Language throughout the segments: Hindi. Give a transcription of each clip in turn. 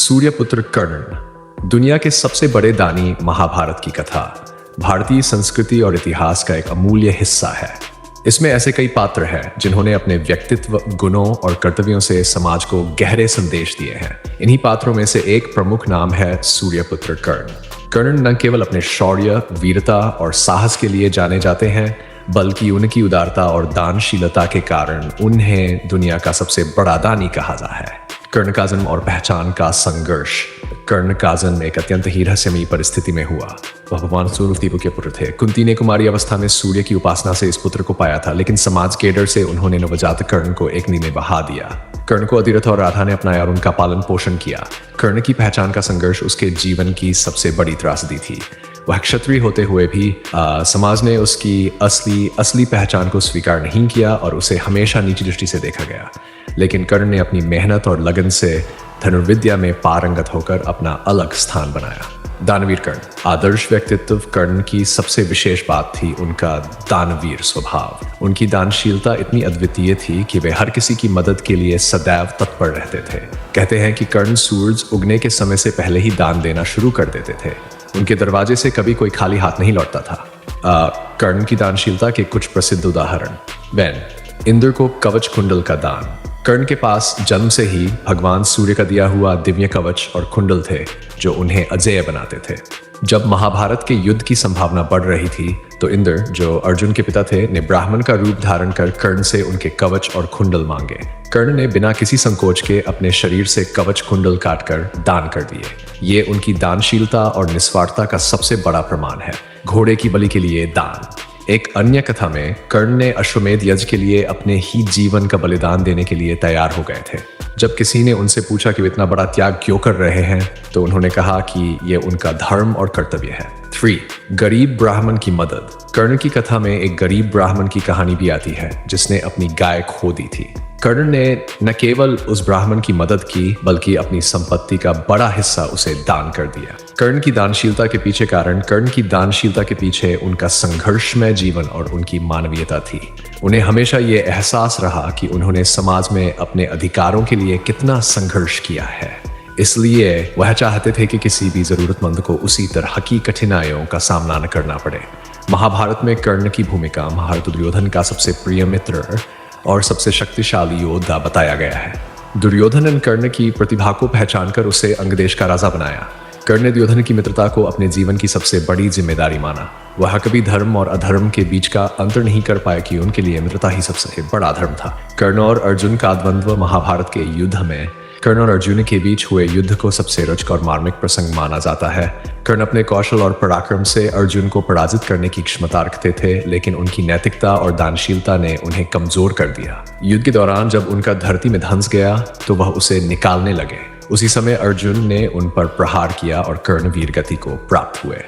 सूर्यपुत्र कर्ण, दुनिया के सबसे बड़े दानी महाभारत की कथा भारतीय संस्कृति और इतिहास का एक अमूल्य हिस्सा है। इसमें ऐसे कई पात्र हैं जिन्होंने अपने व्यक्तित्व, गुणों और कर्तव्यों से समाज को गहरे संदेश दिए हैं। इन्हीं पात्रों में से एक प्रमुख नाम है सूर्यपुत्र कर्ण। कर्ण न केवल अपने शौर्य, वीरता और साहस के लिए जाने जाते हैं, बल्कि उनकी उदारता और दानशीलता के कारण उन्हें दुनिया का सबसे बड़ा दानी कहा जाता है। कर्ण का जन्म और पहचान का संघर्ष। कर्ण का जन्म एक अत्यंत ही रहस्यमयी परिस्थिति में हुआ। वह भगवान सूर्यदेव के पुत्र थे। कुंती ने कुमारी अवस्था में सूर्य की उपासना से इस पुत्र को पाया था, लेकिन समाज के डर से उन्होंने नवजात कर्ण को अग्नि में बहा दिया। कर्ण को अधिरथ और राधा ने अपनाया और उनका पालन पोषण किया। कर्ण की पहचान का संघर्ष उसके जीवन की सबसे बड़ी त्रासदी थी। वह क्षत्रिय होते हुए भी समाज ने उसकी असली पहचान को स्वीकार नहीं किया और उसे हमेशा नीची दृष्टि से देखा गया। लेकिन कर्ण ने अपनी मेहनत और लगन से धनुर्विद्या में पारंगत होकर अपना अलग स्थान बनाया। दानवीर कर्ण, आदर्श व्यक्तित्व। कर्ण की सबसे विशेष बात थी उनका दानवीर स्वभाव। उनकी दानशीलता इतनी अद्वितीय थी कि वे हर किसी की मदद के लिए सदैव तत्पर रहते थे। कहते हैं कि कर्ण सूरज उगने के समय से पहले ही दान देना शुरू कर देते थे। उनके दरवाजे से कभी कोई खाली हाथ नहीं लौटता था। कर्ण की दानशीलता के कुछ प्रसिद्ध उदाहरण। इंद्र को कवच कुंडल का दान। कर्ण के पास जन्म से ही भगवान सूर्य का दिया हुआ दिव्य कवच और कुंडल थे जो उन्हें अजेय बनाते थे। जब महाभारत के युद्ध की संभावना बढ़ रही थी तो इंद्र, जो अर्जुन के पिता थे, ने ब्राह्मण का रूप धारण कर कर्ण से उनके कवच और कुंडल मांगे। कर्ण ने बिना किसी संकोच के अपने शरीर से कवच कुंडल काटकर दान कर दिए। ये उनकी दानशीलता और निस्वार्थता का सबसे बड़ा प्रमाण है। घोड़े की बलि के लिए दान। एक अन्य कथा में कर्ण ने अश्वमेध यज्ञ के लिए अपने ही जीवन का बलिदान देने के लिए तैयार हो गए थे। जब किसी ने उनसे पूछा कि वे इतना बड़ा त्याग क्यों कर रहे हैं, तो उन्होंने कहा कि ये उनका धर्म और कर्तव्य है। 3. गरीब ब्राह्मण की मदद। कर्ण की कथा में एक गरीब ब्राह्मण की कहानी भी आती है जिसने अपनी गाय खो दी थी। कर्ण ने न केवल उस ब्राह्मण की मदद की, बल्कि अपनी संपत्ति का बड़ा हिस्सा उसे दान कर दिया। कर्ण की दानशीलता के पीछे उनका संघर्षमय जीवन और उनकी मानवीयता थी। उन्हें हमेशा ये एहसास रहा कि उन्होंने समाज में अपने अधिकारों के लिए कितना संघर्ष किया है। इसलिए वह चाहते थे कि किसी भी जरूरतमंद को उसी तरह की कठिनाइयों का सामना न करना पड़े। महाभारत में कर्ण की भूमिका महारथ दुर्योधन का सबसे प्रिय मित्र और सबसे शक्तिशाली योद्धा बताया गया है। दुर्योधन ने कर्ण की प्रतिभा को पहचानकर उसे अंगदेश का राजा बनाया। कर्ण ने दुर्योधन की मित्रता को अपने जीवन की सबसे बड़ी जिम्मेदारी माना। वह कभी धर्म और अधर्म के बीच का अंतर नहीं कर पाए कि उनके लिए मित्रता ही सबसे बड़ा धर्म था। कर्ण और अर्जुन का द्वंद्व महाभारत के युद्ध में कर्ण और अर्जुन के बीच हुए युद्ध को सबसे रोचक और मार्मिक प्रसंग माना जाता है। कर्ण अपने कौशल और पराक्रम से अर्जुन को पराजित करने की क्षमता रखते थे, लेकिन उनकी नैतिकता और दानशीलता ने उन्हें कमजोर कर दिया। युद्ध के दौरान जब उनका धरती में धंस गया तो वह उसे निकालने लगे। उसी समय अर्जुन ने उन पर प्रहार किया और कर्ण वीर गति को प्राप्त हुए।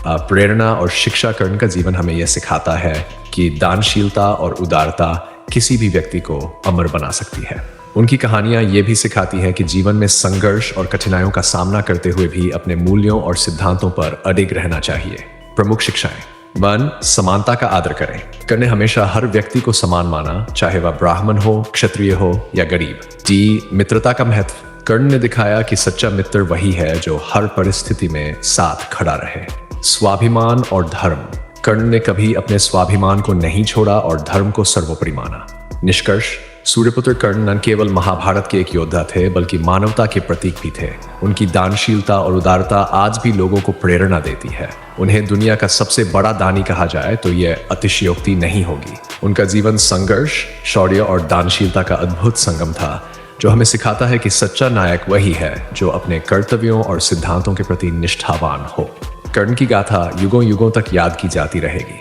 प्रेरणा और शिक्षा। कर्ण का जीवन हमें यह सिखाता है कि दानशीलता और उदारता किसी भी व्यक्ति को अमर बना सकती है। उनकी कहानियां ये भी सिखाती हैं कि जीवन में संघर्ष और कठिनाइयों का सामना करते हुए भी अपने मूल्यों और सिद्धांतों पर अडिग रहना चाहिए। प्रमुख शिक्षाएं। 1. समानता का आदर करें। कर्ण ने हमेशा हर व्यक्ति को समान माना, चाहे वह ब्राह्मण हो, क्षत्रिय हो या गरीब। 2. मित्रता का महत्व। कर्ण ने दिखाया कि सच्चा मित्र वही है जो हर परिस्थिति में साथ खड़ा रहे। स्वाभिमान और धर्म। कर्ण ने कभी अपने स्वाभिमान को नहीं छोड़ा और धर्म को सर्वोपरि माना। निष्कर्ष, सूर्यपुत्र कर्ण न केवल महाभारत के एक योद्धा थे, बल्कि मानवता के प्रतीक भी थे। उनकी दानशीलता और उदारता आज भी लोगों को प्रेरणा देती है। उन्हें दुनिया का सबसे बड़ा दानी कहा जाए तो यह अतिशयोक्ति नहीं होगी। उनका जीवन संघर्ष, शौर्य और दानशीलता का अद्भुत संगम था, जो हमें सिखाता है कि सच्चा नायक वही है जो अपने कर्तव्यों और सिद्धांतों के प्रति निष्ठावान हो। कर्ण की गाथा युगों युगों तक याद की जाती रहेगी।